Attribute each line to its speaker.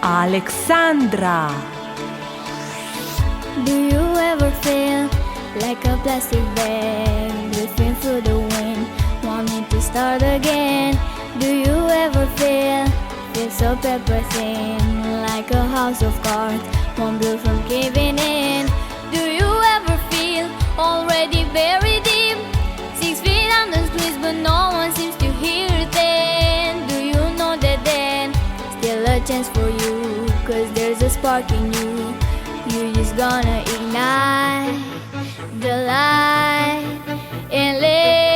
Speaker 1: Alexandra.
Speaker 2: Do you ever feel like a plastic bag drifting through the wind, wanting to start again? Do you ever feel so paper thin, like a house of cards, one blow from caving in? Do you ever feel already buried deep, 6 feet under squeeze, but no one seems to hear then? Do you know that then still a chance for you, 'cause there's a spark in you? You're just gonna ignite the light and let